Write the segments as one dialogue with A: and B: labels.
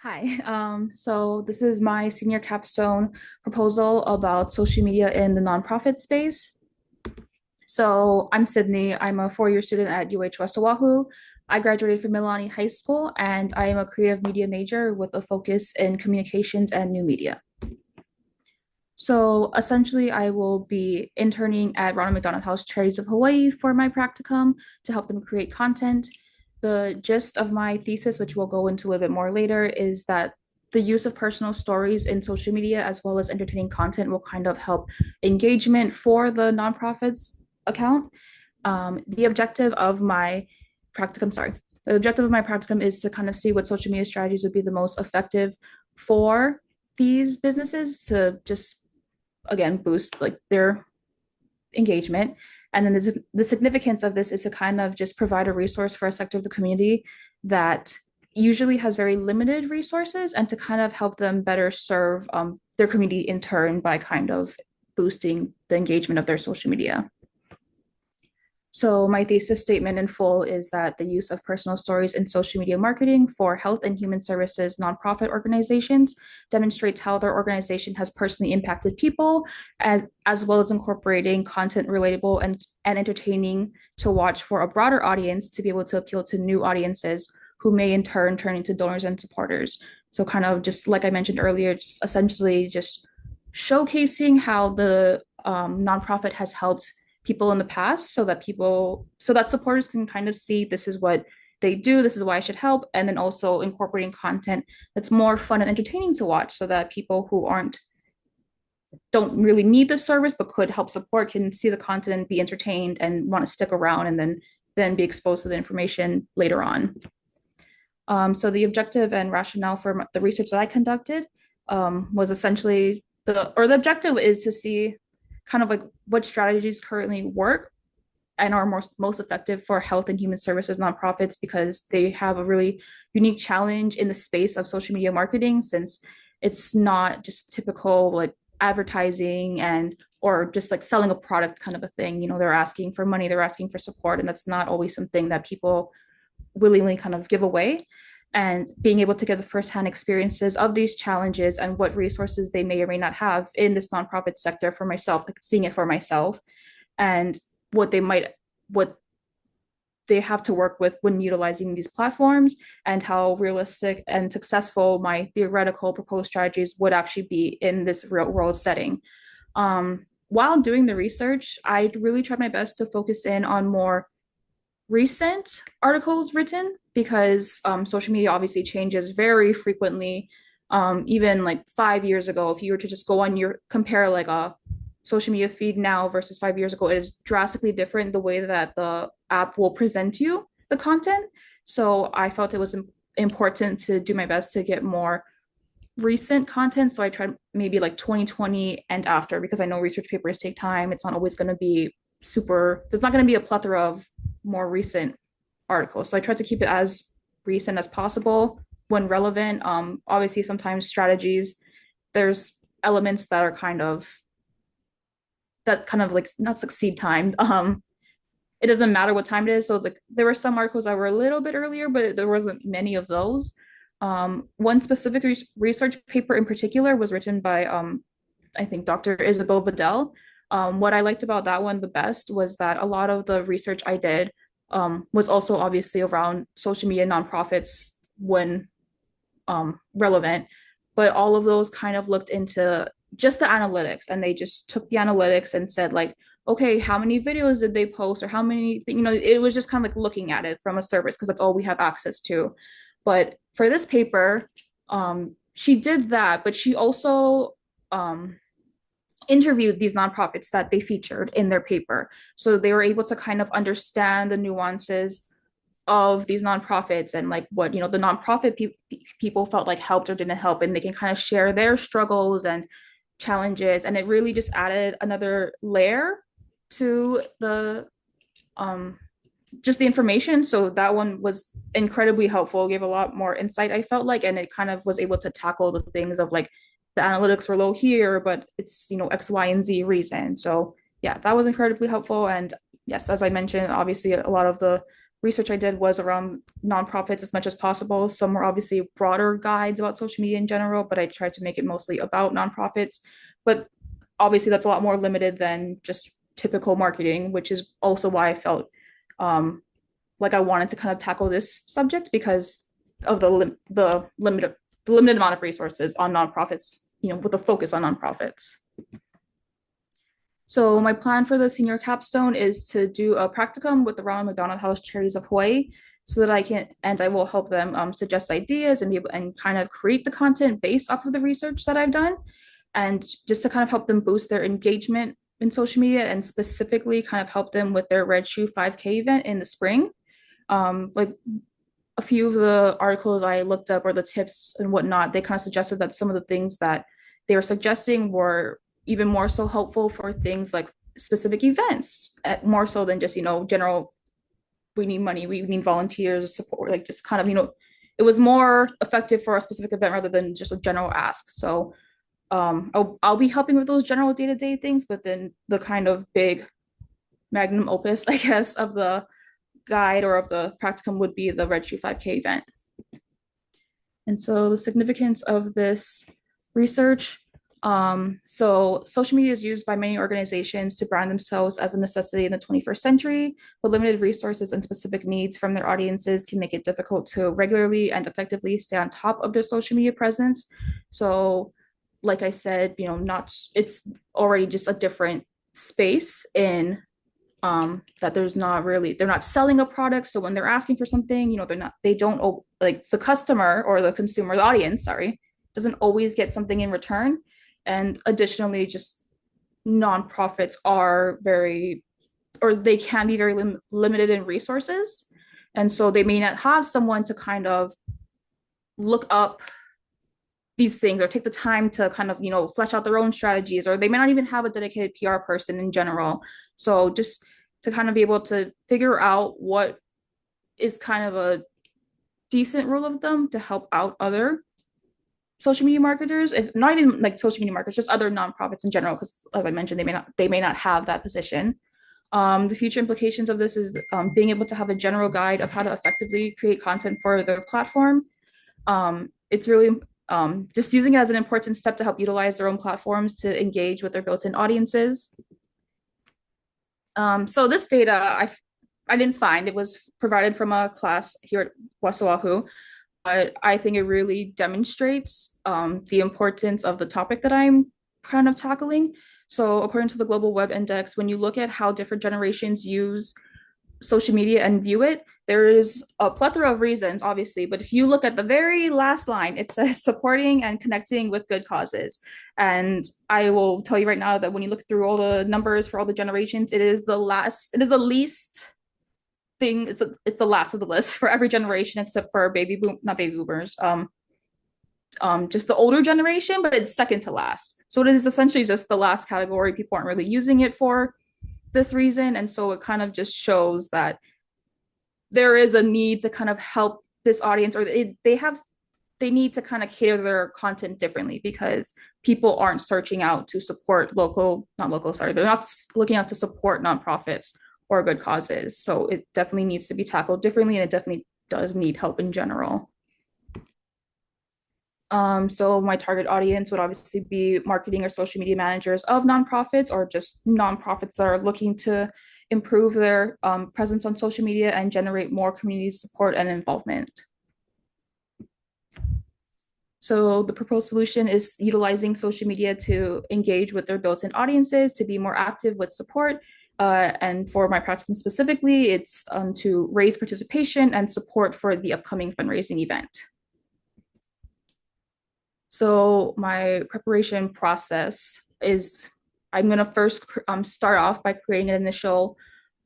A: Hi, so this is my senior capstone proposal about social media in the nonprofit space. So I'm Sydney. I'm a four-year student at UH West Oahu. I graduated from Mililani High School, and I am a creative media major with a focus in communications and new media. So essentially, I will be interning at Ronald McDonald House Charities of Hawaii for my practicum to help them create content. The gist of my thesis, which we'll go into a little bit more later, is that the use of personal stories in social media as well as entertaining content will kind of help engagement for the nonprofits account. The objective of my practicum, sorry, the objective of my practicum is to kind of see what social media strategies would be the most effective for these businesses to just again boost like their engagement. And then the significance of this is to kind of just provide a resource for a sector of the community that usually has very limited resources and to kind of help them better serve their community in turn by kind of boosting the engagement of their social media. So my thesis statement in full is that the use of personal stories in social media marketing for health and human services nonprofit organizations demonstrates how their organization has personally impacted people, as well as incorporating content relatable and entertaining to watch for a broader audience to be able to appeal to new audiences who may in turn turn into donors and supporters. So kind of just like I mentioned earlier, just essentially just showcasing how the nonprofit has helped people in the past so that supporters can kind of see this is what they do, this is why I should help, and then also incorporating content that's more fun and entertaining to watch so that people who aren't don't really need the service but could help support can see the content and be entertained and want to stick around and then be exposed to the information later on. So the objective and rationale for the research that I conducted was essentially the objective is to see kind of like what strategies currently work and are most effective for health and human services nonprofits because they have a really unique challenge in the space of social media marketing since it's not just typical like advertising and or just like selling a product kind of a thing. You know, they're asking for money, they're asking for support, and that's not always something that people willingly kind of give away. And being able to get the firsthand experiences of these challenges and what resources they may or may not have in this nonprofit sector for myself, like seeing it for myself, and what they have to work with when utilizing these platforms and how realistic and successful my theoretical proposed strategies would actually be in this real world setting. While doing the research, I really tried my best to focus in on more recent articles written because social media obviously changes very frequently. Even like 5 years ago, if you were to just go on your compare like a social media feed now versus 5 years ago, it is drastically different the way that the app will present you the content. So I felt it was important to do my best to get more recent content. So I tried maybe like 2020 and after because I know research papers take time. It's not always going to be there's not going to be a plethora of more recent articles. So I tried to keep it as recent as possible when relevant. Obviously, sometimes strategies, there's elements that kind of like not succeed time. It doesn't matter what time it is. So it's like there were some articles that were a little bit earlier, but there wasn't many of those. One specific research paper in particular was written by I think Dr. Isabel Bedell. What I liked about that one the best was that a lot of the research I did was also obviously around social media nonprofits when relevant, but all of those kind of looked into just the analytics and they just took the analytics and said like, okay, how many videos did they post or how many, it was just kind of like looking at it from a service because that's all we have access to. But for this paper, she did that, but she also interviewed these nonprofits that they featured in their paper. So they were able to kind of understand the nuances of these nonprofits and like what the nonprofit people felt like helped or didn't help, and they can kind of share their struggles and challenges, and it really just added another layer to the just the information. So that one was incredibly helpful, gave a lot more insight I felt like, and it kind of was able to tackle the things of like the analytics were low here but it's X, Y, and Z reason. So yeah, that was incredibly helpful. And yes, as I mentioned, obviously a lot of the research I did was around nonprofits as much as possible. Some were obviously broader guides about social media in general, but I tried to make it mostly about nonprofits. But obviously, that's a lot more limited than just typical marketing, which is also why I felt um, like I wanted to kind of tackle this subject because of the limited amount of resources on nonprofits, with a focus on nonprofits. So my plan for the senior capstone is to do a practicum with the Ronald McDonald House Charities of Hawaii so that I will help them suggest ideas and be able and kind of create the content based off of the research that I've done and just to kind of help them boost their engagement in social media and specifically kind of help them with their Red Shoe 5K event in the spring. Like a few of the articles I looked up or the tips and whatnot, they kind of suggested that some of the things that they were suggesting were even more so helpful for things like specific events, more so than just, general, we need money, we need volunteers, support, like just kind of, it was more effective for a specific event rather than just a general ask. So I'll be helping with those general day-to-day things, but then the kind of big magnum opus, I guess, of the guide or of the practicum would be the Red Shoe 5K event. And so the significance of this research. So social media is used by many organizations to brand themselves as a necessity in the 21st century, but limited resources and specific needs from their audiences can make it difficult to regularly and effectively stay on top of their social media presence. So, like I said, it's already just a different space in that they're not selling a product. So when they're asking for something, they don't like the customer or the consumer, the audience, sorry, doesn't always get something in return. And additionally, just nonprofits are they can be very limited in resources. And so they may not have someone to kind of look up these things or take the time to kind of, flesh out their own strategies, or they may not even have a dedicated PR person in general. So just to kind of be able to figure out what is kind of a decent rule of thumb to help out other social media marketers, if not even like social media marketers, just other nonprofits in general, because as I mentioned, they may not have that position. The future implications of this is being able to have a general guide of how to effectively create content for their platform. It's really just using it as an important step to help utilize their own platforms to engage with their built-in audiences. So this data I didn't find. It was provided from a class here at West Oahu, but I think it really demonstrates the importance of the topic that I'm kind of tackling. So according to the Global Web Index, when you look at how different generations use social media and view it, there is a plethora of reasons, obviously, but if you look at the very last line, it says supporting and connecting with good causes. And I will tell you right now that when you look through all the numbers for all the generations, it is the least thing, it's the last of the list for every generation except for not baby boomers, just the older generation, but it's second to last. So it is essentially just the last category. People aren't really using it for this reason. And so it kind of just shows that there is a need to kind of help this audience, or they need to kind of cater their content differently because people aren't searching out to support they're not looking out to support nonprofits or good causes. So it definitely needs to be tackled differently, and it definitely does need help in general. So my target audience would obviously be marketing or social media managers of nonprofits, or just nonprofits that are looking to improve their presence on social media and generate more community support and involvement. So the proposed solution is utilizing social media to engage with their built-in audiences, to be more active with support. And for my practicum specifically, it's to raise participation and support for the upcoming fundraising event. So my preparation process is I'm going to first start off by creating an initial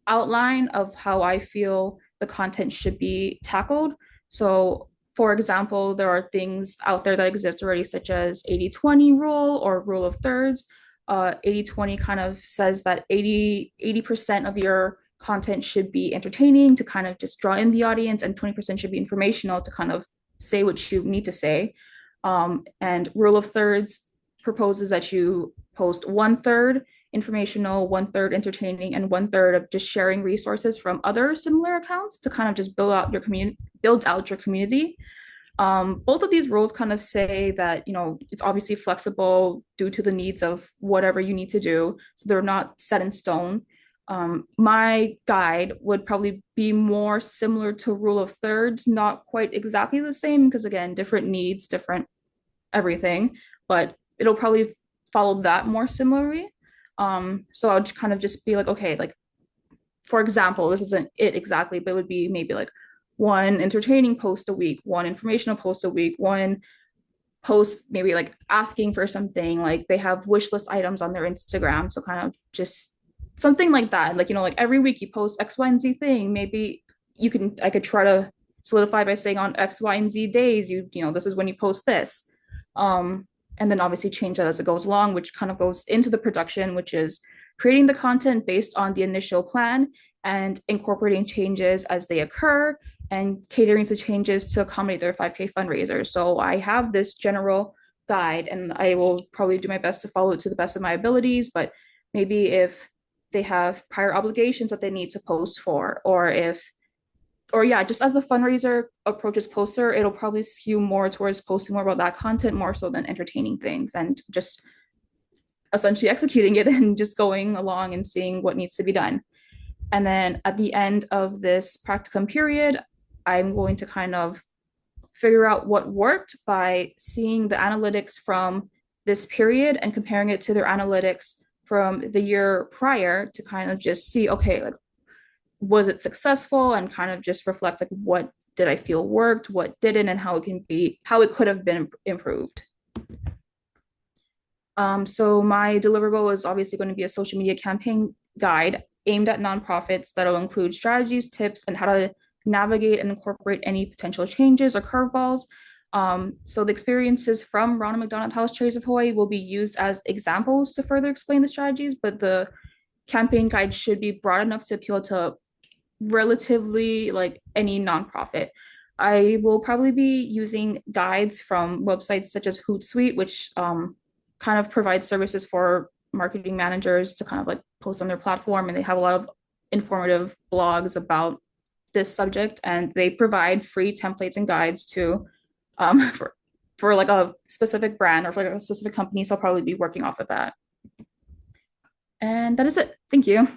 A: outline of how I feel the content should be tackled. So for example, there are things out there that exist already, such as 80-20 rule or rule of thirds. 80-20 kind of says that 80% of your content should be entertaining to kind of just draw in the audience, and 20% should be informational to kind of say what you need to say. And rule of thirds proposes that you post 1/3 informational, one third entertaining, and one third of just sharing resources from other similar accounts to kind of just build out your community. Both of these rules kind of say that, it's obviously flexible due to the needs of whatever you need to do. So they're not set in stone. My guide would probably be more similar to rule of thirds, not quite exactly the same, because again, different needs, different everything, but it'll probably follow that more similarly. So I'll kind of just be like, okay, like for example, this isn't it exactly, but it would be maybe like one entertaining post a week, one informational post a week, one post maybe like asking for something, like they have wish list items on their Instagram. So kind of just something like that. Like, like every week you post X, Y, and Z thing. Maybe I could try to solidify by saying on X, Y, and Z days, this is when you post this. And then obviously change that as it goes along, which kind of goes into the production, which is creating the content based on the initial plan and incorporating changes as they occur and catering to changes to accommodate their 5K fundraiser. So I have this general guide and I will probably do my best to follow it to the best of my abilities. But maybe if they have prior obligations that they need to post for, or yeah, just as the fundraiser approaches closer, it'll probably skew more towards posting more about that content more so than entertaining things and just essentially executing it and just going along and seeing what needs to be done. And then at the end of this practicum period, I'm going to kind of figure out what worked by seeing the analytics from this period and comparing it to their analytics from the year prior to kind of just see, okay, like, was it successful, and kind of just reflect like what did I feel worked, what didn't, and how it could have been improved. So my deliverable is obviously going to be a social media campaign guide aimed at nonprofits that'll include strategies, tips, and how to navigate and incorporate any potential changes or curveballs. So the experiences from Ronald McDonald House Charities of Hawaii will be used as examples to further explain the strategies, but the campaign guide should be broad enough to appeal to relatively like any nonprofit. I will probably be using guides from websites such as Hootsuite, which kind of provides services for marketing managers to kind of like post on their platform, and they have a lot of informative blogs about this subject, and they provide free templates and guides to for like a specific brand or for like a specific company. So I'll probably be working off of that. And that is it. Thank you.